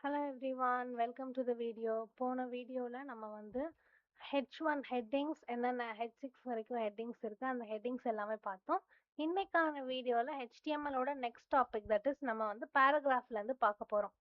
Hello everyone, welcome to the video. போன வீடியோல நம்ம வந்து H1 headings என்னென்ன H6 வரைக்கும் headings இருக்கு அந்த headings எல்லாமே பார்த்தோம். இன்னைக்கான வீடியோல HTML ஓட next topic that is நம்ம வந்து paragraphல இருந்து பார்க்க போறோம்.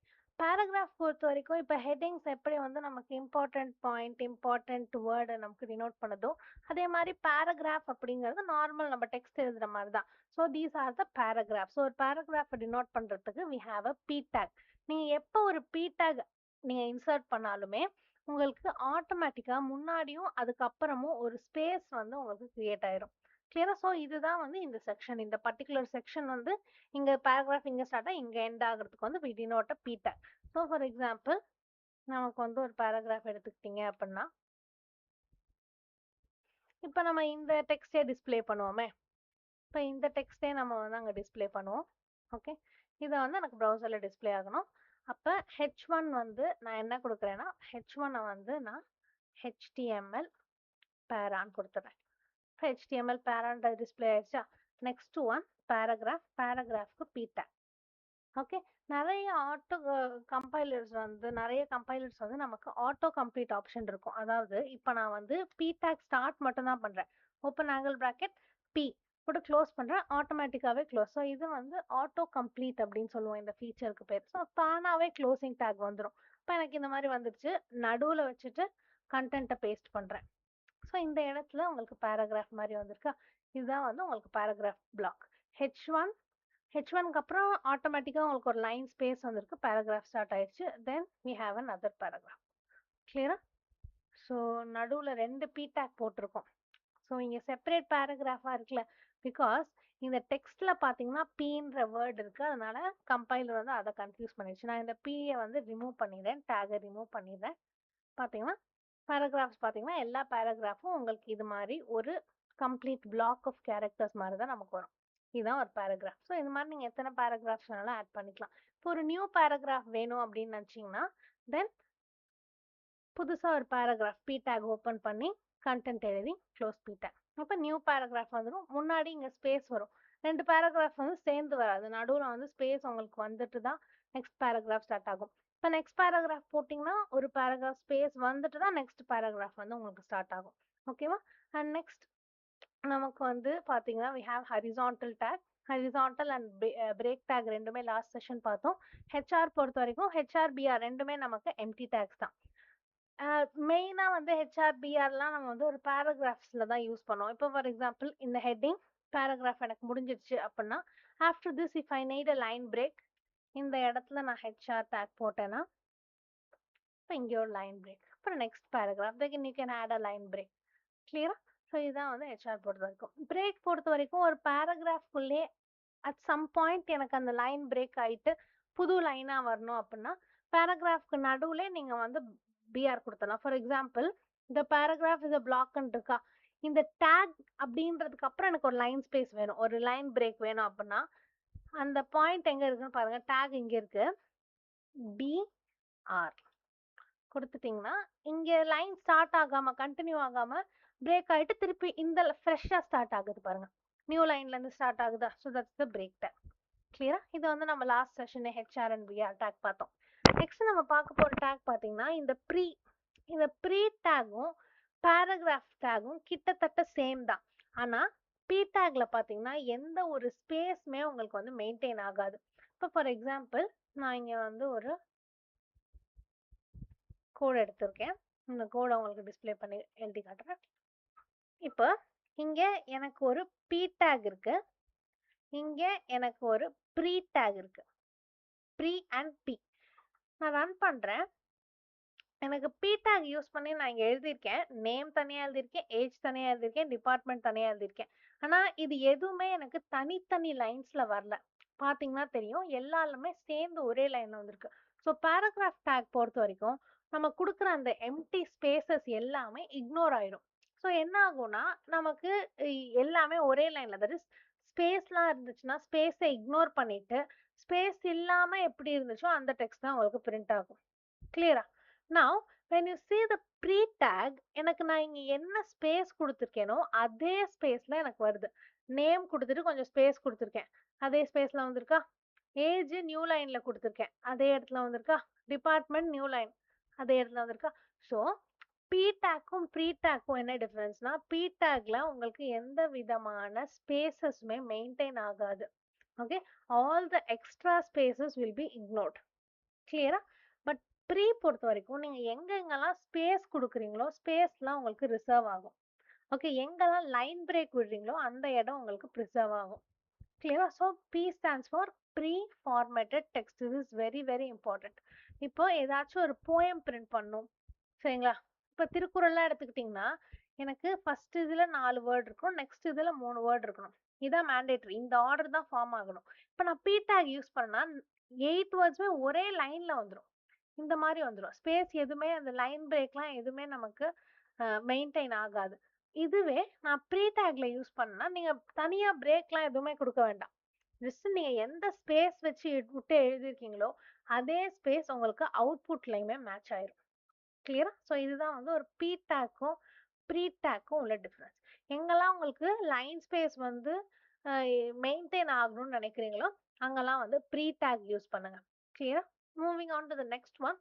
paragraph பொறுத்த வரைக்கும் இப்போ headings எப்படி வந்து நமக்கு important point, important word நமக்கு denote பண்ணுதோ அதே மாதிரி paragraph அப்படிங்கிறது நார்மல் நம்ம டெக்ஸ்ட் எழுதுற மாதிரி தான். So these are the paragraphs. So ஒரு paragraph denote பண்றதுக்கு we have a p tag. நீங்க எப்போ ஒரு p tag நீங்க இன்சர்ட் பண்ணாலுமே உங்களுக்கு ஆட்டோமேட்டிக்கா முன்னாடியும் அதுக்கப்புறமும் ஒரு ஸ்பேஸ் வந்து உங்களுக்கு கிரியேட் ஆயிரும். கிளியரா? ஸோ இதுதான் வந்து இந்த செக்ஷன், இந்த பர்டிகுலர் செக்ஷன் வந்து இங்க பேராகிராஃப் இங்க ஸ்டார்ட் இங்க எண்ட் ஆகிறதுக்கு வந்து we denote a p tag. So for example நமக்கு வந்து ஒரு பேராகிராஃப் எடுத்துக்கிட்டீங்க அப்படின்னா இப்போ நம்ம இந்த டெக்ஸ்டே டிஸ்பிளே பண்ணுவோமே, இப்போ இந்த டெக்ஸ்டே நம்ம வந்து அங்கே டிஸ்பிளே பண்ணுவோம். ஓகே, இதை வந்து எனக்கு ப்ரௌசரில் டிஸ்பிளே ஆகணும். அப்போ H1 வந்து நான் என்ன கொடுக்குறேன்னா H1 வந்து நான் HTML பேரான்னு கொடுத்துறேன். இப்போ HTML பேரான்ற டிஸ்பிளே ஆயிடுச்சா. நெக்ஸ்ட் ஒன் பேராகிராஃப், பேராகிராஃப்க்கு p tag. ஓகே, நிறைய கம்பைலர்ஸ் வந்து நமக்கு ஆட்டோ கம்ப்ளீட் ஆப்ஷன் இருக்கும். அதாவது இப்போ நான் வந்து p tag ஸ்டார்ட் மட்டும் தான் பண்றேன். ஓப்பன் ஆங்கிள் பிராக்கெட் p போட்டு க்ளோஸ் பண்றேன், ஆட்டோமேட்டிக்காவே க்ளோஸ். ஸோ இது வந்து ஆட்டோ கம்ப்ளீட் அப்படின்னு சொல்லுவோம் இந்த ஃபீச்சருக்கு பேர். ஸோ தானாவே க்ளோசிங் டேக் வந்துடும். இப்போ எனக்கு இந்த மாதிரி வந்துருச்சு, நடுவில் வச்சுட்டு கண்டென்ட்டை பேஸ்ட் பண்றேன். ஸோ இந்த இடத்துல உங்களுக்கு பேராகிராஃப் மாதிரி வந்திருக்கா. இதுதான் வந்து உங்களுக்கு பேராகிராஃப் பிளாக். ஹெச் ஒன்க்கு அப்புறம் ஆட்டோமேட்டிக்காக உங்களுக்கு ஒரு லைன் ஸ்பேஸ் வந்திருக்கு, பேராகிராஃப் ஸ்டார்ட் ஆயிடுச்சு. Then we have another paragraph. கிளியரா? ஸோ நடுவில் 2 p tag போட்டிருக்கோம். ஸோ இங்கே செப்பரேட் பேராகிராஃபாக இருக்குல்ல, பிகாஸ் இந்த டெக்ஸ்ட்ல பார்த்தீங்கன்னா பீன்ற வேர்ட் இருக்கு, அதனால கம்பைலர் வந்து அதை கன்ஃபியூஸ் பண்ணிடுச்சு. நான் இந்த பியை வந்து ரிமூவ் பண்ணிடுறேன், டேகை ரிமூவ் பண்ணிடுறேன். பார்த்தீங்கன்னா பேராகிராஃப்ஸ் பார்த்தீங்கன்னா எல்லா பேராகிராஃபும் உங்களுக்கு இது மாதிரி ஒரு கம்ப்ளீட் பிளாக் ஆஃப் கேரக்டர்ஸ் மாதிரி தான் நமக்கு வரும். இதுதான் ஒரு பேராகிராஃப். ஸோ இது மாதிரி நீங்கள் எத்தனை பேராகிராஃப்ஸ் வேணாலும் ஆட் பண்ணிக்கலாம். இப்போ ஒரு நியூ பேராகிராஃப் வேணும் அப்படின்னு நினச்சிங்கன்னா தென் புதுசாக ஒரு பேராகிராஃப் p tag ஓப்பன் பண்ணி கண்டென்ட் எழுதி க்ளோஸ் p tag. அப்போ நியூ பேராகிராஃப் வந்துடும். முன்னாடி இங்கே ஸ்பேஸ் வரும். 2 பேராகிராஃப் வந்து சேர்ந்து வராது, நடுவில் வந்து ஸ்பேஸ் உங்களுக்கு வந்துட்டு தான் நெக்ஸ்ட் பேராகிராஃப் ஸ்டார்ட் ஆகும். இப்போ நெக்ஸ்ட் பேராகிராஃப் போட்டிங்கன்னா ஒரு பேராகிராஃப் ஸ்பேஸ் வந்துட்டு தான் நெக்ஸ்ட் பேராகிராஃப் வந்து உங்களுக்கு ஸ்டார்ட் ஆகும். ஓகேவா? அண்ட் நெக்ஸ்ட் நமக்கு வந்து பார்த்தீங்கன்னா we have horizontal tag, horizontal and break tag ரெண்டுமே லாஸ்ட் செஷன் பார்த்தோம். ஹெச்ஆர் பொறுத்த வரைக்கும் ஹெச்ஆர்பிஆர் ரெண்டுமே நமக்கு எம்டி டேக்ஸ் தான். மெயினாக வந்து ஹெச்ஆர்பிஆர்லாம் நம்ம வந்து ஒரு பேராகிராஃப்ஸில் தான் யூஸ் பண்ணுவோம். இப்போ ஃபார் எக்ஸாம்பிள் இந்த ஹெட்டிங் பேராகிராஃப் எனக்கு முடிஞ்சிடுச்சு அப்படின்னா after this if I need a line break, இந்த இடத்துல நான் ஹெச்ஆர் டேக் போட்டேன்னா இப்போ இங்கே ஒரு லைன் பிரேக், அப்புறம் next paragraph then you can add a line break. கிளியரா? ஸோ இதுதான் வந்து ஹெச்ஆர் பொறுத்த வரைக்கும். பிரேக் பொறுத்த வரைக்கும் ஒரு பேராகிராஃப்குள்ளே அட் சம் பாயிண்ட் எனக்கு அந்த லைன் பிரேக் ஆகிட்டு புது லைனாக வரணும் அப்படின்னா பேராகிராஃப்க்கு நடுவில் நீங்கள் வந்து பிஆர் கொடுத்தலாம். ஃபார் எக்ஸாம்பிள் இந்த பேராகிராஃப் இஸ் அ பிளாக்ன்னு இருக்கா, இந்த டேக் அப்படின்றதுக்கு அப்புறம் எனக்கு ஒரு லைன் ஸ்பேஸ் வேணும், ஒரு லைன் பிரேக் வேணும் அப்படின்னா அந்த பாயிண்ட் எங்கே இருக்குன்னு பாருங்க, டேக் இங்கே இருக்கு, பிஆர் கொடுத்துட்டிங்கன்னா இங்கே லைன் ஸ்டார்ட் ஆகாமல் கண்டினியூ ஆகாமல் பிரேக் ஆகிட்டு திருப்பி இந்த ஃப்ரெஷ்ஷாக ஸ்டார்ட் ஆகுது பாருங்க, நியூ லைன்லேருந்து ஸ்டார்ட் ஆகுதா. So that's the break tag. கிளியரா? இது வந்து நம்ம last session HR and BR tag பார்த்தோம். நெக்ஸ்ட் நம்ம பார்க்க போகிற டேக் பார்த்தீங்கன்னா இந்த ப்ரீ டேகும் பேராகிராஃப் டேகும் கிட்டத்தட்ட சேம் தான். ஆனால் p tagல பார்த்தீங்கன்னா எந்த ஒரு ஸ்பேஸுமே உங்களுக்கு வந்து மெயின்டைன் ஆகாது. இப்போ ஃபார் எக்ஸாம்பிள் நான் இங்கே வந்து ஒரு கோட் எடுத்திருக்கேன், இந்த கோடை உங்களுக்கு டிஸ்பிளே பண்ணி எழுதி காட்டுறேன். இப்போ இங்கே எனக்கு ஒரு p tag இருக்கு, இங்கே எனக்கு ஒரு ப்ரீ டேக் இருக்கு, ப்ரீ அண்ட் பி. நான் ரன் பண்ணுறேன், எனக்கு p tag யூஸ் பண்ணி நான் இங்கே எழுதியிருக்கேன், நேம் தனியாக எழுதியிருக்கேன், ஏஜ் தனியாக எழுதியிருக்கேன், டிபார்ட்மெண்ட் தனியாக எழுதியிருக்கேன். ஆனால் இது எதுவுமே எனக்கு தனித்தனி லைன்ஸில் வரல. பார்த்தீங்கன்னா தெரியும் எல்லாருமே சேர்ந்து ஒரே லைனில் வந்திருக்கு. ஸோ பேராகிராஃப் டேக் பொறுத்த வரைக்கும் நம்ம கொடுக்குற அந்த எம்டி ஸ்பேசஸ் எல்லாமே இக்னோர் ஆயிடும். ஸோ என்ன ஆகும்னா நமக்கு எல்லாமே ஒரே லைனில், தட் இஸ் ஸ்பேஸ்லாம் இருந்துச்சுன்னா ஸ்பேஸை இக்னோர் பண்ணிட்டு ஸ்பேஸ் இல்லாமல் எப்படி இருந்துச்சோ அந்த டெக்ஸ்ட் தான் உங்களுக்கு பிரிண்ட் ஆகும். கிளியரா? Now when you see the pre tag, எனக்கு நான் இங்க என்ன ஸ்பேஸ் கொடுத்துருக்கேனோ அதே ஸ்பேஸ்ல எனக்கு வருது. நேம் கொடுத்துட்டு கொஞ்சம் ஸ்பேஸ் கொடுத்துருக்கேன், அதே ஸ்பேஸ்ல வந்திருக்கா. ஏஜ் நியூ லைன்ல கொடுத்துருக்கேன், அதே இடத்துல வந்திருக்கா. டிபார்ட்மெண்ட் நியூ லைன், அதே இடத்துல வந்திருக்கா. ஸோ பி டேக்கும் ப்ரீ டேக்கும் என்ன டிஃபரன்ஸ்னா, பி டேக்ல உங்களுக்கு எந்த விதமான ஸ்பேசஸுமே மெயின்டைன் ஆகாது. Okay, all the extra spaces will be ignored. கிளியரா? பட் ப்ரீ பொறுத்த வரைக்கும் நீங்க எங்கெங்கெல்லாம் ஸ்பேஸ் கொடுக்குறீங்களோ ஸ்பேஸ்லாம் உங்களுக்கு ரிசர்வ் ஆகும். ஓகே, எங்கெல்லாம் லைன் பிரேக் விடுறீங்களோ அந்த இடம் உங்களுக்கு ப்ரிசர்வ் ஆகும். கிளியரா? So P stands for preformatted text. This is very very important. இப்போ ஏதாச்சும் ஒரு போயம் பிரிண்ட் பண்ணும், சரிங்களா? இப்போ திருக்குறள்லாம் எடுத்துக்கிட்டிங்கன்னா எனக்கு ஃபர்ஸ்ட் இதில் 4 வேர்டு இருக்கணும், நெக்ஸ்ட் இதில் 3 வேர்டு இருக்கணும். இதான் மேண்டேட்ரி, இந்த ஆர்டர் தான் ஃபார்ம் ஆகணும். இப்போ நான் பி டேக் யூஸ் பண்ணா 8 வேர்ட்ஸுமே ஒரே லைனில் வந்துடும், இந்த மாதிரி வந்துடும். ஸ்பேஸ் எதுவுமே, அந்த லைன் பிரேக்லாம் எதுவுமே நமக்கு மெயின்டைன் ஆகாது. இதுவே நான் ப்ரீ டேக்ல யூஸ் பண்ணா நீங்க தனியா பிரேக்லாம் எதுவுமே கொடுக்க வேண்டாம். ஜஸ்ட் நீங்க எந்த ஸ்பேஸ் வச்சு விட்டு எழுதிருக்கீங்களோ அதே ஸ்பேஸ் உங்களுக்கு அவுட்புட்லயுமே மேட்ச் ஆயிரும். கிளியரா? ஸோ இதுதான் வந்து ஒரு பி டேக்கும் ப்ரீ டேக்கும் உள்ள டிஃபரன்ஸ். எங்கெல்லாம் உங்களுக்கு லைன் ஸ்பேஸ் வந்து மெயின்டைன் ஆகணும்னு நினைக்கிறீங்களோ அங்கெல்லாம் வந்து ப்ரீ டேக் யூஸ் பண்ணுங்க. கிளியரா? Moving on to the next one,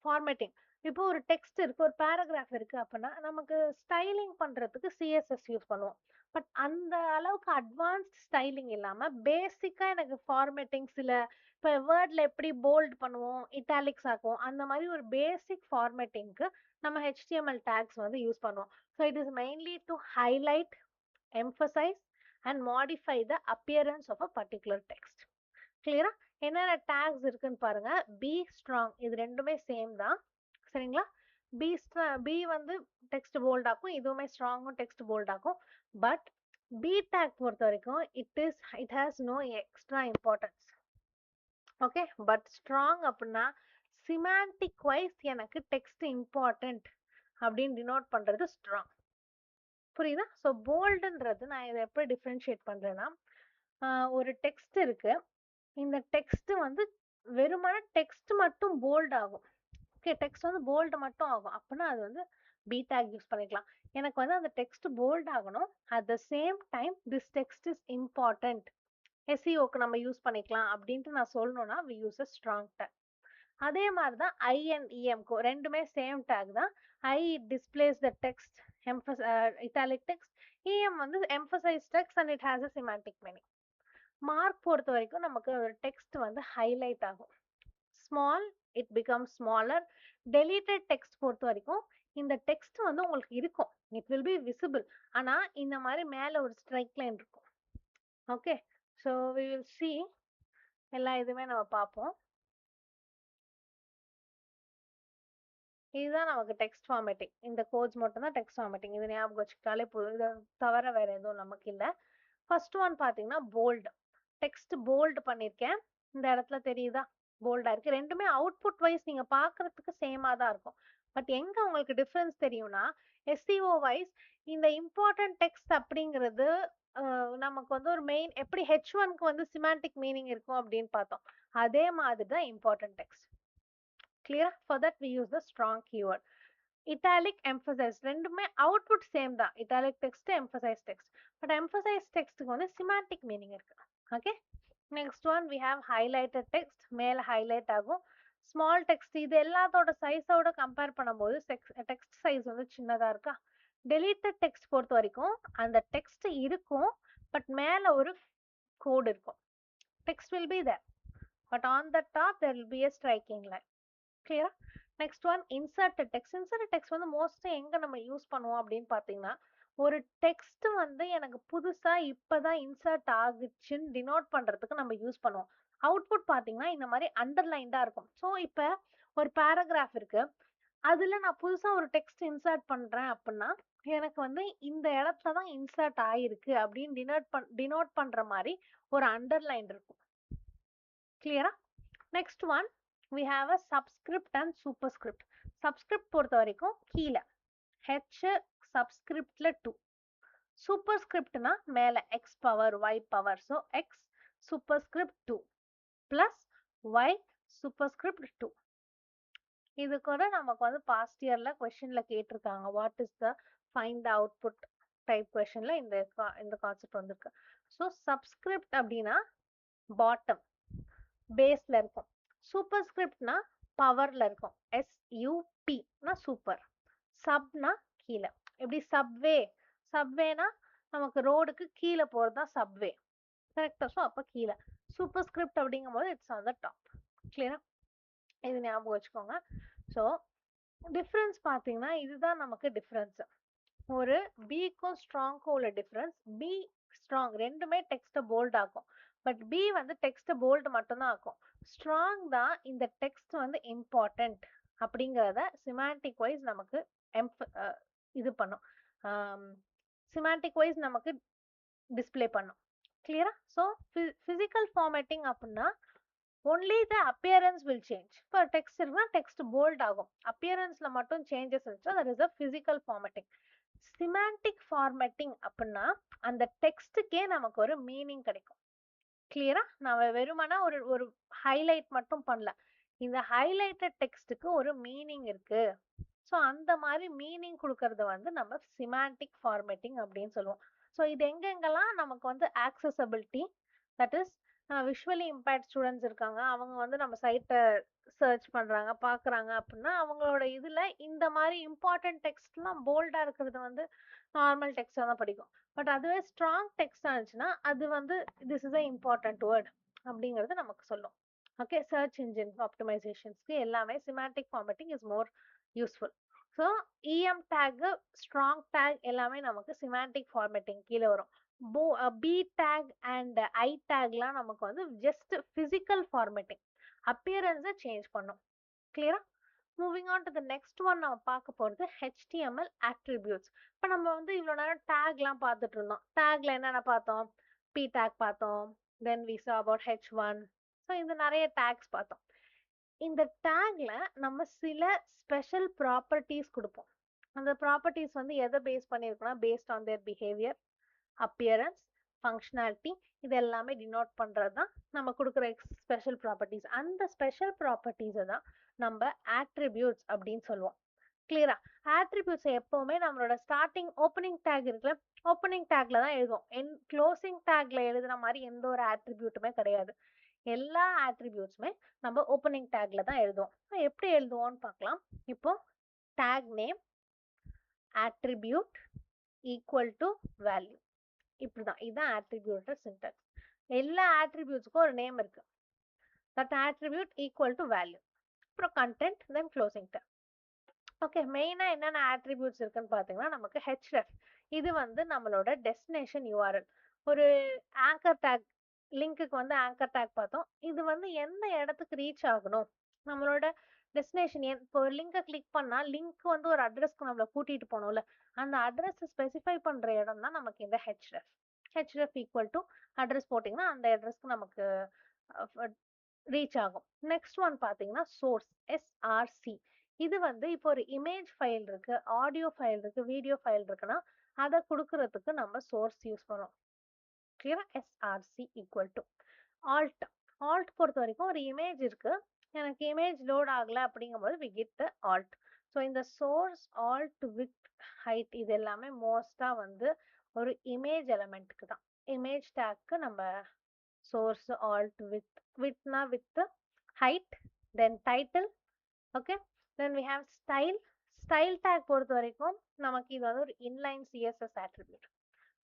formatting. இப்போ ஒரு டெக்ஸ்ட் இருக்கு, ஒரு பேராகிராஃப் இருக்கு அப்படின்னா நமக்கு ஸ்டைலிங் பண்றதுக்கு சிஎஸ்எஸ் யூஸ் பண்ணுவோம். பட் அந்த அளவுக்கு அட்வான்ஸ்ட் ஸ்டைலிங் இல்லாம பேசிக்கா எனக்கு ஃபார்மேட்டிங், சில இப்போ வேர்ட்ல எப்படி போல்ட் பண்ணுவோம், இட்டாலிக்ஸ் ஆக்குவோம், அந்த மாதிரி ஒரு பேசிக் ஃபார்மேட்டிங்க்கு நம்ம HTML டேக்ஸ் வந்து யூஸ் பண்ணுவோம். So it is mainly to highlight, emphasize and modify the appearance of a particular text. கிளியரா? என்னென்ன டேக்ஸ் இருக்குன்னு பாருங்க. பி ஸ்ட்ராங், இது ரெண்டுமே சேம் தான், சரிங்களா? பி வந்து டெக்ஸ்ட் போல்ட் ஆக்கும், இதுவுமே ஸ்ட்ராங்கும் டெக்ஸ்ட் போல்ட் ஆக்கும். பட் பி டேக் பொறுத்த வரைக்கும் it has no extra importance. Okay, but strong அப்படின்னா சிமாண்டிக் வைஸ் எனக்கு டெக்ஸ்ட் இம்பார்ட்டன்ட் அப்படின்னு டினோட் பண்றது ஸ்ட்ராங். புரியுதா? ஸோ போல்டுன்றது நான் இதை எப்படி டிஃப்ரென்ஷியேட் பண்றேன்னா, ஒரு டெக்ஸ்ட் இருக்கு, இந்த டெக்ஸ்ட் வந்து வெறுமனே டெக்ஸ்ட் மட்டும் போல்ட் ஆகும். ஓகே, டெக்ஸ்ட் வந்து போல்டு மட்டும் ஆகும் அப்படின்னா அது வந்து பி டேக் யூஸ் பண்ணிக்கலாம். எனக்கு வந்து அந்த டெக்ஸ்ட் போல்ட் ஆகணும், at the same time this text is important, எஸ்இஓக்கு நம்ம யூஸ் பண்ணிக்கலாம் அப்படின்ட்டு நான் சொல்லணும்னா we use a strong tag. அதே மாதிரி தான் ஐ அண்ட் இஎம்க்கும் ரெண்டுமே சேம் டேக் தான். I displays the text, italic text. EM வந்து emphasize text and it has a semantic meaning. Mark பொறுத்த வரைக்கும் நமக்கு ஒரு டெக்ஸ்ட் வந்து ஹைலைட் ஆகும், small it becomes smaller. Deleted text பொறுத்த வரைக்கும் இந்த டெக்ஸ்ட் வந்து உங்களுக்கு இருக்கும், இட் வில் பி விசிபிள், ஆனா இந்த மாதிரி மேல ஒரு ஸ்ட்ரைக் லைன் இருக்கும். Okay, so we will see, எல்லா இதுவுமே நம்ம பார்ப்போம். இதுதான் நமக்கு டெக்ஸ்ட் ஃபார்மேட்டிங். இந்த கோட்ஸ் மட்டும் தான் டெக்ஸ்ட் ஃபார்மேட்டிங். இது ஞாபகம் வச்சுக்கிட்டாலே போதும், இதை தவிர வேற எதுவும் நமக்கு இல்லை. ஃபர்ஸ்ட் ஒன் பார்த்தீங்கன்னா போல்டு. டெக்ஸ்ட் போல்டு பண்ணியிருக்கேன், இந்த இடத்துல தெரியுதா போல்டா இருக்கு. ரெண்டுமே அவுட்புட் வைஸ் நீங்க பார்க்கறதுக்கு சேமா தான் இருக்கும். பட் எங்க உங்களுக்கு டிஃபரன்ஸ் தெரியும்னா, எஸ்சிஓ வைஸ் இந்த இம்பார்ட்டன்ட் டெக்ஸ்ட் அப்படிங்கிறது நமக்கு வந்து ஒரு மெயின், எப்படி H1க்கு வந்து சிமாண்டிக் மீனிங் இருக்கும் அப்படின்னு பார்த்தோம், அதே மாதிரி தான் important text. clear? For that we use the strong keyword. Italic, emphasize ரெண்டுமே output same தான், italic text, emphasize text. But emphasize text வந்து semantic meaning இருக்கு. Okay, next one we have highlighted text. மேல highlight ஆகும். small text, இது எல்லாத்தோட size ஓட compare பண்ணும்போது text size வந்து சின்னதா இருக்கா. deleted text பொறுத்த வரைக்கும் அந்த text இருக்கும், but மேல ஒரு code இருக்கும். Text will be there, but on the top there will be a striking line. clear? next one, insert text. insert text வந்து மோஸ்ட்லி எங்க நம்ம யூஸ் பண்ணுவோம் அப்படின்னு பார்த்தீங்கன்னா, ஒரு டெக்ஸ்ட் வந்து எனக்கு புதுசா இப்பதான் இன்சர்ட் ஆகுச்சுன்னு டினோட் பண்றதுக்கு நம்ம யூஸ் பண்ணுவோம். அவுட்புட் பார்த்தீங்கன்னா இந்த மாதிரி அண்டர்லைன்டா இருக்கும். ஸோ இப்போ ஒரு பேராகிராஃப் இருக்கு, அதுல நான் புதுசா ஒரு டெக்ஸ்ட் இன்சர்ட் பண்றேன் அப்படின்னா எனக்கு வந்து இந்த இடத்துல தான் இன்சர்ட் ஆயிருக்கு அப்படின்னு டினோட் பண்ற மாதிரி ஒரு அண்டர்லைன் இருக்கும். கிளியரா? Next one, we have a subscript and superscript. subscript பொறுத்த வரைக்கும் கீழே h subscriptல 2, superscriptனா மேல x power y power, so x superscript 2 plus y superscript 2. இது கூட நமக்கு வந்து past yearல questionல கேட்டிருக்காங்க, what is the find the output type questionல இந்த கான்செப்ட் வந்திருக்கு. so subscript அப்படின்னா bottom, பேஸ்ல இருக்கும். சூப்பர்ஸ்கிரிப்ட்னா பவர்ல இருக்கும். SUPனா சூப்பர். சப்னா கீழே. எப்படி சப்வே, சப்வேனா நமக்கு ரோடுக்கு கீழே போறது தான் சப்வே. கரெக்டா? ஸோ அப்போ கீழே. சூப்பர்ஸ்கிரிப்ட் அப்படிங்கும்போது இட்ஸ் ஆன் த டாப். கிளியரா? இது ஞாபகம் வச்சுக்கோங்க. ஸோ டிஃப்ரென்ஸ் பார்த்தீங்கன்னா இதுதான் நமக்கு டிஃப்ரென்ஸ். ஒரு பிக்கும் ஸ்ட்ராங்க்கும் உள்ள டிஃப்ரென்ஸ். பி ஸ்ட்ராங் ரெண்டுமே டெக்ஸ்ட்டை போல்ட் ஆக்கும். பட் பி வந்து டெக்ஸ்ட்டை போல்ட் மட்டும்தான் ஆக்கும். ஸ்ட்ராங் தான் இந்த டெக்ஸ்ட் வந்து இம்பார்ட்டன்ட் அப்படிங்கிறத சிமாண்டிக் வைஸ் நமக்கு இது பண்ணும். சிமாண்டிக் வைஸ் நமக்கு டிஸ்பிளே பண்ணும். கிளியரா? ஸோ ஃபிசிக்கல் ஃபார்மேட்டிங் அப்படின்னா only the appearance will change. இப்போ டெக்ஸ்ட் இருக்குன்னா டெக்ஸ்ட் போல்ட் ஆகும். அப்பியரன்ஸ்ல மட்டும் சேஞ்சஸ் இருந்துச்சு, that is a physical formatting. Semantic formatting அப்படின்னா அந்த டெக்ஸ்டுக்கே நமக்கு ஒரு மீனிங் கிடைக்கும். கிளியரா? நம்ம வெறுமனா ஒரு ஒரு ஹைலைட் மட்டும் பண்ணல. இந்த ஹைலைட்டட் டெக்ஸ்டுக்கு ஒரு மீனிங் இருக்கு. ஸோ அந்த மாதிரி மீனிங் கொடுக்கறது வந்து நம்ம சிமாண்டிக் ஃபார்மேட்டிங் அப்படின்னு சொல்லுவோம். ஸோ இது எங்கெங்கெல்லாம் நமக்கு வந்து accessibility, that is visually impaired students இருக்காங்க, அவங்க வந்து நம்ம சைட்டை சர்ச் பண்ணுறாங்க பார்க்குறாங்க அப்படின்னா அவங்களோட இதில் இந்த மாதிரி இம்பார்ட்டன்ட் டெக்ஸ்ட்லாம் போல்டாக இருக்கிறது வந்து நார்மல் டெக்ஸ்டாக தான் படிக்கும். பட் அதுவே ஸ்ட்ராங் டெக்ஸ்டாக இருந்துச்சுன்னா அது வந்து this is a important word அப்படிங்கிறது நமக்கு சொல்லும். ஓகே, சர்ச் இன்ஜின் ஆப்டிமைசேஷன்ஸ்க்கு எல்லாமே semantic formatting is more useful. So EM tag, strong tag எல்லாமே நமக்கு சிமாண்டிக் ஃபார்மேட்டிங் கீழே வரும். பி டேக் அண்ட் ஐ டேக்லாம் நமக்கு வந்து ஜஸ்ட் ஃபிசிக்கல் ஃபார்மேட்டிங், அப்பியரன்ஸை சேஞ்ச் பண்ணும். கிளியரா? Moving on to the next one நம்ம பார்க்க போகிறது HTML attributes. இப்போ நம்ம வந்து இவ்வளோ நேரம் டேக்லாம் பார்த்துட்டு இருந்தோம். டேக்ல என்னென்ன பார்த்தோம்? P டேக் பார்த்தோம், தென் we saw about H1. So இந்த நிறைய டேக்ஸ் பார்த்தோம். இந்த டேக்ல நம்ம சில ஸ்பெஷல் ப்ராப்பர்ட்டிஸ் கொடுப்போம். அந்த ப்ராப்பர்ட்டிஸ் வந்து எதை பேஸ் பண்ணியிருக்கோம்னா based on their behaviour, appearance, functionality, இது எல்லாமே டினோட் பண்ணுறது தான் நம்ம கொடுக்குற ஸ்பெஷல் ப்ராப்பர்ட்டிஸ். அந்த ஸ்பெஷல் ப்ராப்பர்ட்டிஸை தான் நம்ம ஆட்ரிபியூட்ஸ் அப்படின்னு சொல்லுவோம். கிளியரா? ஆட்ரிபியூட்ஸ் எப்பவுமே நம்மளோட ஸ்டார்டிங் ஓப்பனிங் டேக் இருக்குல்ல, ஓப்பனிங் டேக்ல தான் எழுதுவோம். க்ளோசிங் டேக்ல எழுதுற மாதிரி எந்த ஒரு ஆட்ரிபியூட்டுமே கிடையாது. எல்லா ஆட்ரிபியூட்ஸுமே நம்ம ஓப்பனிங் டேக்ல தான் எழுதுவோம். எப்படி எழுதுவோம்னு பார்க்கலாம். இப்போ tag name attribute equal to value, இப்படிதான். இதுதான் ஆட்ரிபியூட் சின்டாக்ஸ். எல்லா ஆட்ரிபியூட்ஸ்க்கும் ஒரு நேம் இருக்கு. That attribute equal to value, அப்புறம் content, then closing tag. Okay, மெயினாக என்னென்ன ஆட்ரிபியூட்ஸ் இருக்குன்னு பார்த்தீங்கன்னா நமக்கு href, இது வந்து நம்மளோட டெஸ்டினேஷன் URL. ஒரு ஆங்கர் டேக், லிங்க்குக்கு வந்து ஆங்கர் டேக் பார்த்தோம். இது வந்து எந்த இடத்துக்கு ரீச் ஆகணும், நம்மளோட டெஸ்டினேஷன். இப்போ லிங்கை கிளிக் பண்ணால் லிங்க் வந்து ஒரு அட்ரஸ்க்கு நம்மளை கூட்டிகிட்டு போகணும்ல, அந்த அட்ரஸை ஸ்பெசிஃபை பண்ணுற இடம் தான் நமக்கு இந்த href. href equal to address போட்டிங்கன்னா அந்த அட்ரஸ்க்கு நமக்கு ரீச் ஆகும். நெக்ஸ்ட் ஒன் பார்த்தீங்கன்னா சோர்ஸ், SRC. இது வந்து இப்போ ஒரு இமேஜ் ஃபைல் இருக்கு, ஆடியோ ஃபைல் இருக்கு, வீடியோ ஃபைல் இருக்குன்னா அதை கொடுக்கறதுக்கு நம்ம சோர்ஸ் யூஸ் பண்ணுவோம். கிளியரா? SRC equal to alt. Alt பொறுத்த வரைக்கும் ஒரு இமேஜ் இருக்கு, எனக்கு இமேஜ் லோட் ஆகலை அப்படிங்கும்போது we get the alt. So இந்த சோர்ஸ், ஆல்ட், வித், ஹைட் இது எல்லாமே மோஸ்டாக வந்து ஒரு இமேஜ் எலமெண்ட்டுக்கு தான். இமேஜ் டேக்கு நம்ம சோர்ஸ், ஆல்ட், வித்னா width, height, then title. Okay, then we have style. Style tag பொறுத்த வரைக்கும் நமக்கு இது வந்து ஒரு இன்லைன் CSS attribute.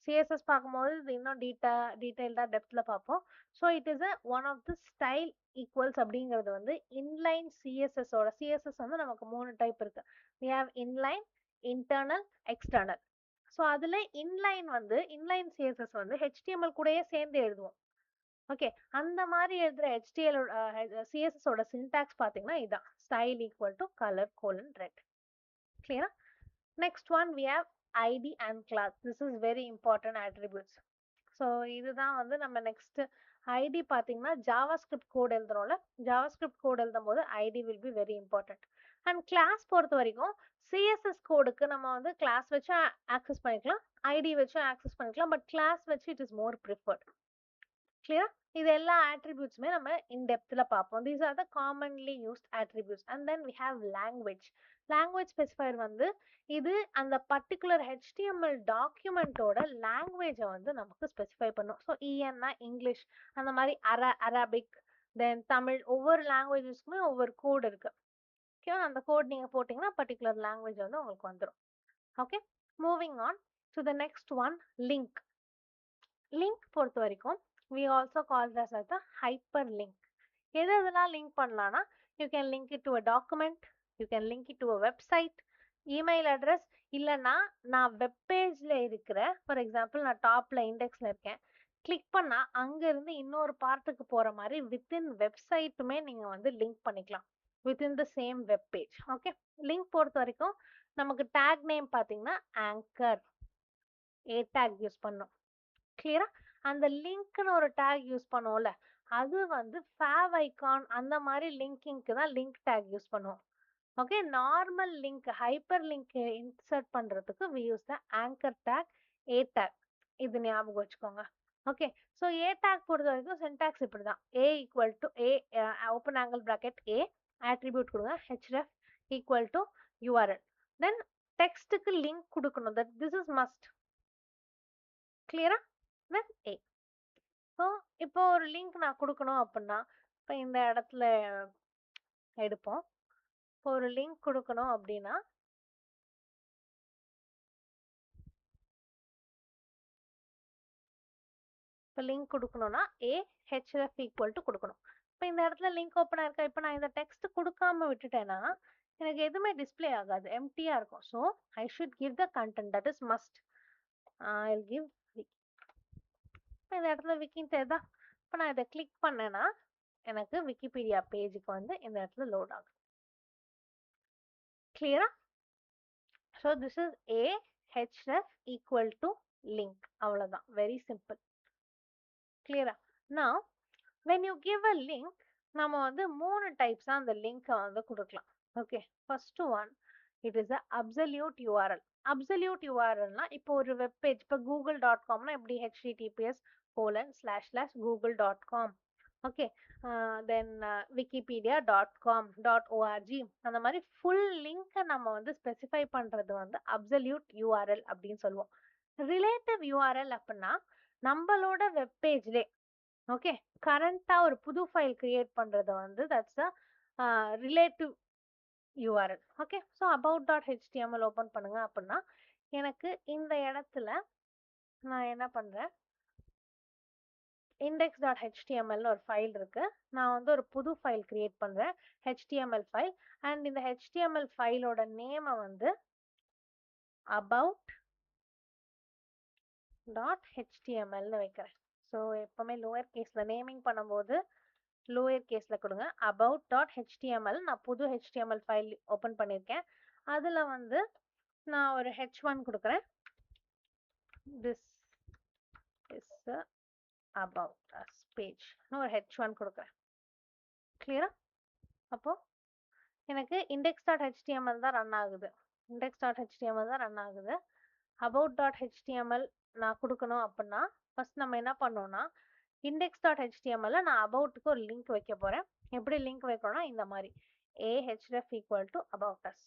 CSS பார்க்கும்போது இது இன்னும் டீட்டெயில்டாக டெப்த்தில் பார்ப்போம். So it is one of the style equals அப்படிங்கிறது வந்து இன்லைன் சிஎஸ்எஸோட. சிஎஸ்எஸ் வந்து நமக்கு 3 டைப் இருக்கு. we have inline, internal, external. So அதில் இன்லைன் வந்து இன்லைன் சிஎஸ்எஸ் வந்து HTML கூடயே சேர்ந்து எழுதுவோம். ஓகே, அந்த மாதிரி எழுதுற CSS ஓட சின்டாக்ஸ் பார்த்தீங்கன்னா இதுதான், style equal to colour colon red. கிளியரா? Next one we have ID and class. this is very important attributes. So இதுதான் வந்து நம்ம நெக்ஸ்ட் ஐடி பார்த்தீங்கன்னா ஜாவாஸ்கிரிப்ட் கோட் எழுதுறோம்ல, ஜாவாஸ்கிரிப்ட் கோட் எழுதும் போது ID will be very important. And class பொறுத்த வரைக்கும் சிஎஸ்எஸ் கோடுக்கு நம்ம வந்து கிளாஸ் வச்சு ஆக்சஸ் பண்ணிக்கலாம், ஐடி வச்சு ஆக்சஸ் பண்ணிக்கலாம், பட் கிளாஸ் வச்சு இட் இஸ் மோர் ப்ரிஃபர்ட். கிளியரா? இது எல்லா ஆட்ரிபியூட்ஸுமே நம்ம இன் டெப்த்தில் பார்ப்போம். These are the commonly used attributes. And then we have language. Language specifier வந்து இது அந்த பர்டிகுலர் HTML டாக்குமெண்ட்டோட லாங்குவேஜை வந்து நமக்கு ஸ்பெசிஃபை பண்ணும். ஸோ ENனா இங்கிலீஷ், அந்த மாதிரி அரபிக், தென் தமிழ், ஒவ்வொரு லாங்குவேஜஸ்க்குமே ஒவ்வொரு கோட் இருக்கு. ஓகே, அந்த கோட் நீங்க போட்டீங்கன்னா பர்டிகுலர் லாங்குவேஜ் வந்து உங்களுக்கு வந்துடும். Okay, moving on to the next one, link. Link பொறுத்த வரைக்கும் we also call this as a hyperlink. எதெல்லாம் லிங்க் பண்ணலாம்னா, you can link it to a document, you can link it to a website, email address, இல்லைன்னா நான் web பேஜ்ல இருக்கிற, for example நான் டாப்ல இண்டெக்ஸ்ல இருக்கேன், கிளிக் பண்ணா அங்க இருந்து இன்னொரு பார்ட்டுக்கு போற மாதிரி வித்தின் வெப்சைட்டுமே நீங்க வந்து லிங்க் பண்ணிக்கலாம், within the same web page. Okay, link பொறுத்த வரைக்கும் நமக்கு டேக் நேம் பார்த்தீங்கன்னா ஆங்கர், ஏ டேக் யூஸ் பண்ணோம். கிளியரா? அந்த லிங்க்னு ஒரு டேக் யூஸ் பண்ணுவோம்ல, அது வந்து ஃபேவ் ஐகான் அந்த மாதிரி லிங்கிங்க்கு தான் லிங்க் டேக் யூஸ் பண்ணுவோம். Okay, normal link, hyper link insert பண்றதுக்கு we use the anchor tag, a tag. இது ஞாபகம் வச்சுக்கோங்க. ஓகே, ஸோ ஏ டேக் பொறுத்த வரைக்கும் சின்டாக்ஸ் இப்படி தான். a equal to a open angle bracket a, attribute கொடுங்க href equal to url. Then டெக்ஸ்ட்டுக்கு லிங்க் கொடுக்கணும், that this is must. கிளியரா? தென் a. ஸோ இப்போ ஒரு லிங்க் நான் கொடுக்கணும் அப்படின்னா, இப்போ இந்த இடத்துல எடுப்போம். இப்போ ஒரு லிங்க் கொடுக்கணும் அப்படின்னா, இப்போ லிங்க் கொடுக்கணும்னா href ஈக்குவல் டு கொடுக்கணும். இப்போ இந்த இடத்துல லிங்க் ஓப்பனாக இருக்கா, இப்போ நான் இந்த டெக்ஸ்ட் கொடுக்காம விட்டுட்டேன்னா எனக்கு எதுவுமே டிஸ்பிளே ஆகாது, எம்டியாக இருக்கும். So I should give the content, that is must. I give Vicky. இப்போ இந்த இடத்துல விக்கின்னு தெரியுதா? இப்போ நான் இதை கிளிக் பண்ணேன்னா எனக்கு விக்கிபீடியா பேஜுக்கு வந்து இந்த இடத்துல லோட் ஆகும். கிளியரா? So this is href equal to link. அவ்வளோதான், வெரி சிம்பிள். கிளியரா? நான் when you give a link, நம்ம வந்து 3 டைப்ஸா அந்த லிங்கை வந்து கொடுக்கலாம். Okay, first one, it is a absolute URL. Absolute URLனா இப்போ ஒரு வெப் பேஜ், இப்போ google.comனா எப்படி https://google.com. ஓகே, தென் wikipedia.com.org, அந்த மாதிரி ஃபுல் லிங்கை நம்ம வந்து ஸ்பெசிஃபை பண்றது வந்து அப்சல்யூட் URL அப்படின்னு சொல்லுவோம். ரிலேட்டிவ் URL அப்படின்னா நம்மளோட வெப் பேஜ்லே ஓகே கரண்டா ஒரு புது ஃபைல் கிரியேட் பண்றது வந்து that's a relative URL. Okay, so about.html open பண்ணுங்க அப்படின்னா எனக்கு இந்த இடத்துல நான் என்ன பண்றேன், index.html ஒரு ஃபைல் இருக்கு. நான் வந்து ஒரு புது ஃபைல் கிரியேட் பண்றேன், HTML ஃபைல். அண்ட் இந்த HTML ஃபைலோட நேமை வந்து about.html வைக்கிறேன். ஸோ எப்பவுமே லோயர் கேஸ்ல நேமிங் பண்ணும்போது லோயர் கேஸ்ல கொடுங்க. about.html நான் புது HTML ஃபைல் ஓப்பன் பண்ணியிருக்கேன். அதில் வந்து நான் ஒரு h1 கொடுக்குறேன். This is about us page. நான் ஒரு h1 கொடுக்குறேன். கிளியரா? அப்போ எனக்கு index.html தான் ரன் ஆகுது, index.html தான் ரன் ஆகுது. about.html நான் கொடுக்கணும் அப்படின்னா ஃபர்ஸ்ட் நம்ம என்ன பண்ணோம்னா index.html நான் aboutக்கு ஒரு லிங்க் வைக்க போறேன். எப்படி லிங்க் வைக்கணும்னா இந்த மாதிரி ahref equal to about us.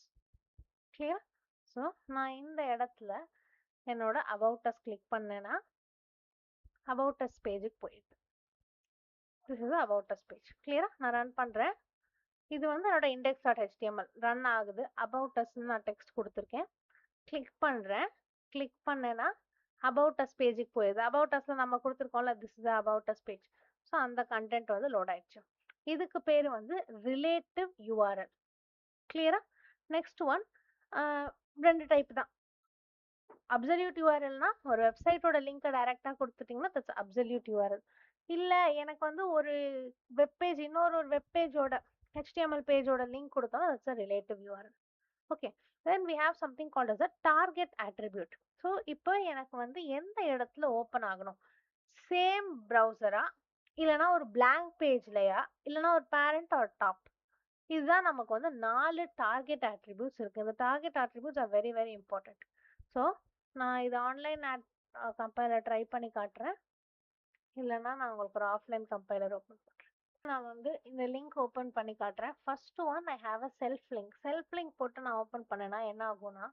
Clear? So நான் இந்த இடத்துல என்னோட about us கிளிக் பண்ணேன்னா about us பேஜுக்கு போயிடுது. This is about us page. கிளியரா? நான் ரன் பண்றேன். இது வந்து என்னோட index.html ரன் ஆகுது. about us நான் டெக்ஸ்ட் கொடுத்துருக்கேன். கிளிக் பண்றேன். கிளிக் பண்ணேன்னா about us பேஜுக்கு போயிடுது. about usல நம்ம கொடுத்துருக்கோம்ல, this is about us page. So அந்த கண்டென்ட் வந்து லோட் ஆயிடுச்சு. இதுக்கு பேர் வந்து ரிலேட்டிவ் URL. கிளியரா? நெக்ஸ்ட் ஒன், ரெண்டு டைப் தான். அப்சல்யூட் URLனா ஒரு வெப்சைட்டோட லிங்கை டைரக்டா கொடுத்துட்டீங்கன்னா தட்ஸ் அப்சல்யூட் URL. இல்ல எனக்கு வந்து ஒரு வெப் பேஜ், இன்னொரு வெப் பேஜோட HTML பேஜோட லிங்க் கொடுத்தோம்னா that's a relative URL. Okay, then we have something called as a target attribute. So இப்போ எனக்கு வந்து எந்த இடத்துல ஓப்பன் ஆகணும், சேம் ப்ரௌசரா, இல்லைனா ஒரு blank பேஜ்லையா, இல்லைனா ஒரு பேரண்ட் ஆர் டாப். இதுதான் நமக்கு வந்து 4 டார்கெட் attributes இருக்கு. இந்த target attributes are very very important. So நான் இது ஆன்லைன் கம்பைலர் ட்ரை பண்ணி காட்டுறேன், இல்லைன்னா நான் உங்களுக்கு ஒரு ஆஃப்லைன் கம்பைலர் ஓப்பன் பண்ணுறேன். நான் வந்து இந்த லிங்க் ஓப்பன் பண்ணி காட்டுறேன். First one, I have a self link. Self link போட்டு நான் ஓப்பன் பண்ணேன்னா என்ன ஆகும்னா,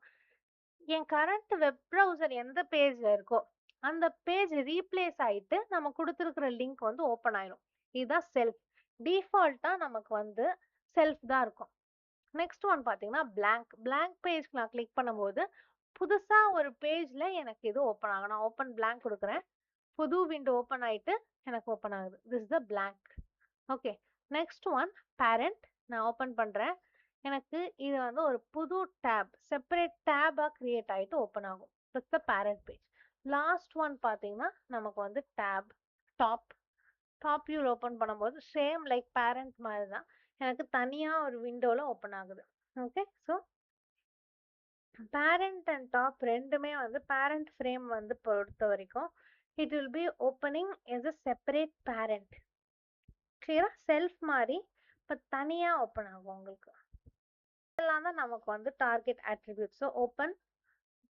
என் கரண்ட் வெப் ப்ரௌசர் எந்த பேஜ்ல இருக்கோ அந்த பேஜ் ரீப்ளேஸ் ஆயிட்டு நம்ம கொடுத்துருக்கிற லிங்க் வந்து ஓப்பன் ஆயிடும். இதுதான் செல்ஃப். டிஃபால்ட்டா நமக்கு வந்து செல்ஃப் தான் இருக்கும். நெக்ஸ்ட் ஒன் பார்த்தீங்கன்னா blank பேஜ் நான் கிளிக் பண்ணும்போது புதுசா ஒரு பேஜ்ல எனக்கு இது ஓப்பன் ஆகும். நான் ஓப்பன் blank கொடுக்குறேன். புது விண்டோ ஓப்பன் ஆயிட்டு எனக்கு ஓப்பன் ஆகுது. This the blank. Okay, next one parent. நான் ஓப்பன் பண்றேன். எனக்கு இது வந்து ஒரு புது டேப், செப்பரேட் டேபா கிரியேட் ஆயிட்டு ஓப்பன் ஆகும். This the parent page. Last one பார்த்தீங்கன்னா நமக்கு வந்து டேப் டாப் வியூல ஓப்பன் பண்ணும்போது சேம் லைக் பேரண்ட் மாதிரி தான் எனக்கு தனியா ஒரு விண்டோல ஓப்பன் ஆகுது. Okay, so parent and top ரெண்டுமே வந்து பேரண்ட் ஃப்ரேம் வந்து பொறுத்த வரைக்கும் it will be opening as a separate parent. கிளியரா? செல்ஃப் மாதிரி இப்போ தனியா ஓப்பன் ஆகும் உங்களுக்கு. இதெல்லாம் தான் நமக்கு வந்து target attribute. So open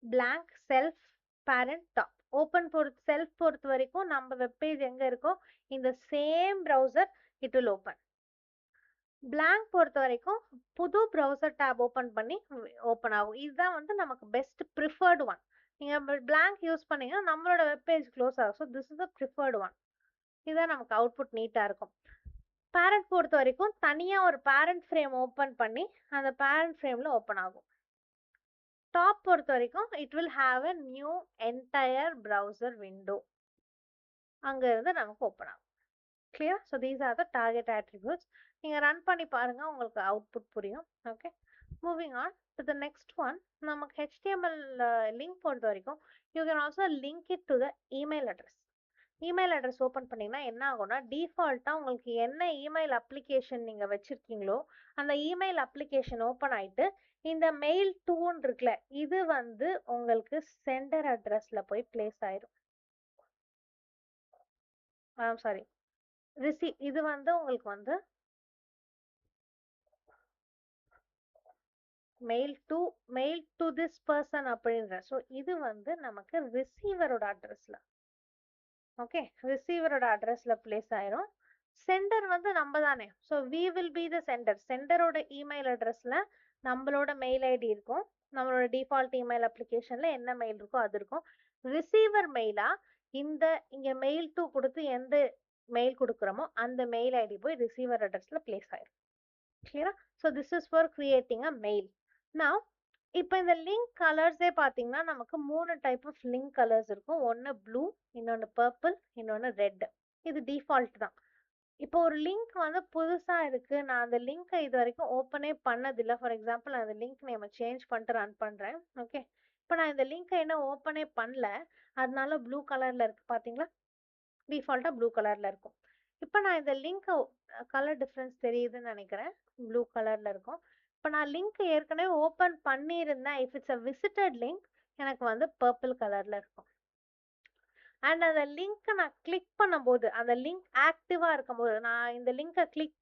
blank self parent top. Open self பொறுத்த வரைக்கும் நம்ம வெப்பேஜ் எங்க இருக்கோ இந்த same browser it will open. blank பொறுத்த வரைக்கும் புது ப்ரௌசர் டேப் ஓப்பன் பண்ணி ஓப்பன் ஆகும். இதுதான் வந்து நமக்கு பெஸ்ட் ப்ரிஃபர்டு ஒன். நீங்க blank யூஸ் பண்ணீங்கன்னா நம்மளோட வெப்பேஜ் க்ளோஸ் ஆகும். So this is the preferred one. இதுதான் நமக்கு அவுட்புட் நீட்டா இருக்கும். பேரண்ட் பொறுத்த வரைக்கும் தனியா ஒரு பேரண்ட் ஃப்ரேம் ஓப்பன் பண்ணி அந்த பேரண்ட் ஃப்ரேம்ல ஓப்பன் ஆகும். டாப் பொறுத்த வரைக்கும் it will have a new entire browser window. அங்க இருந்து நமக்கு ஓப்பன் ஆகும். Clear? So these are the target attributes. நீங்க ரன் பண்ணி பாருங்க, உங்களுக்கு அவுட்புட் புரியும். Okay, moving on to the next one. நமக்கு HTML லிங்க் பொறுத்த வரைக்கும் you can also link it to the email address. Email address open பண்ணீங்கன்னா என்ன ஆகும்னா டிஃபால்ட்டா உங்களுக்கு என்ன இமெயில் அப்ளிகேஷன் நீங்க வச்சிருக்கீங்களோ அந்த இமெயில் அப்ளிகேஷன் ஓப்பன் ஆயிட்டு இந்த மெயில் டூன்னு இருக்குல்ல, இது வந்து உங்களுக்கு சென்டர் அட்ரஸ்ல போய் பிளேஸ் ஆயிடும். சாரி, இது வந்து உங்களுக்கு வந்து மெயில் டு திஸ் பர்சன் அப்படின்ற. ஸோ இது வந்து நமக்கு ரிசீவரோட அட்ரஸ்ல, ஓகே, ரிசீவரோட அட்ரஸ்ல பிளேஸ் ஆயிரும். சென்டர் வந்து நம்ம தானே. So we will be the centre. சென்டரோட இமெயில் அட்ரஸ்ல நம்மளோட மெயில் ஐடி இருக்கும். நம்மளோட டிஃபால்ட் இமெயில் அப்ளிகேஷன்ல என்ன மெயில் இருக்கோ அது இருக்கும். ரிசீவர் மெயிலா இங்க மெயில் டு கொடுத்து எந்த மெயில் கொடுக்குறோமோ அந்த மெயில் ஐடி போய் ரிசீவர் அட்ரஸ்ல பிளேஸ் ஆயிரும். கிளியரா? So this is for creating a mail. Now இப்போ இந்த லிங்க் கலர்ஸே பார்த்தீங்கன்னா நமக்கு 3 டைப் ஆஃப் லிங்க் கலர்ஸ் இருக்கும். ஒன்று ப்ளூ, இன்னொன்று பர்பிள், இன்னொன்று ரெட். இது டிஃபால்ட் தான். இப்போ ஒரு லிங்க் வந்து புதுசா இருக்கு, நான் அந்த லிங்கை இது வரைக்கும் ஓப்பனே பண்ணதில்லை. ஃபார் எக்ஸாம்பிள் நான் அந்த லிங்க் நேம் சேஞ்ச் பண்ணிட்டு ரன் பண்றேன். ஓகே, இப்போ நான் இந்த லிங்கை என்ன ஓப்பனே பண்ணல, அதனால ப்ளூ கலர்ல இருக்கு. பாத்தீங்களா? டிஃபால்ட்டா ப்ளூ கலர்ல இருக்கும். இப்போ நான் இந்த லிங்க் கலர் டிஃபரன்ஸ் தெரியுதுன்னு நினைக்கிறேன். ப்ளூ கலர்ல இருக்கும். இப்போ நான் லிங்க் ஏற்கனவே ஓப்பன் பண்ணியிருந்தேன், if it's a visited link எனக்கு வந்து பர்பிள் கலர்ல இருக்கும். அண்ட் அந்த லிங்க்கை நான் கிளிக் பண்ணும்போது, அந்த லிங்க் ஆக்டிவா இருக்கும்போது, நான் இந்த லிங்கை கிளிக்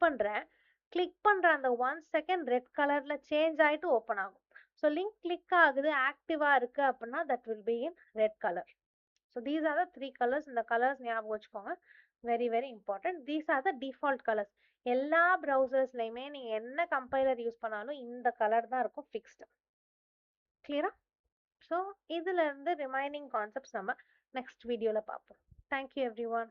பண்ற அந்த 1 செகண்ட் ரெட் கலர்ல சேஞ்ச் ஆயிட்டு ஓப்பன் ஆகும். ஸோ லிங்க் கிளிக் ஆகுது, ஆக்டிவா இருக்கு அப்படின்னா that will be in red colour. So these are the 3 colours. இந்த கலர்ஸ் ஞாபகம் வச்சுக்கோங்க, very very important. These are the default colours. எல்லா ப்ரௌசர்ஸ்லையுமே நீங்க என்ன கம்பைலர் யூஸ் பண்ணாலும் இந்த கலர் தான் இருக்கும் ஃபிக்ஸ்டு. கிளியரா? ஸோ இதுல இருந்து ரிமைனிங் கான்செப்ட்ஸ் நம்ம நெக்ஸ்ட் வீடியோல பார்ப்போம். Thank you every one.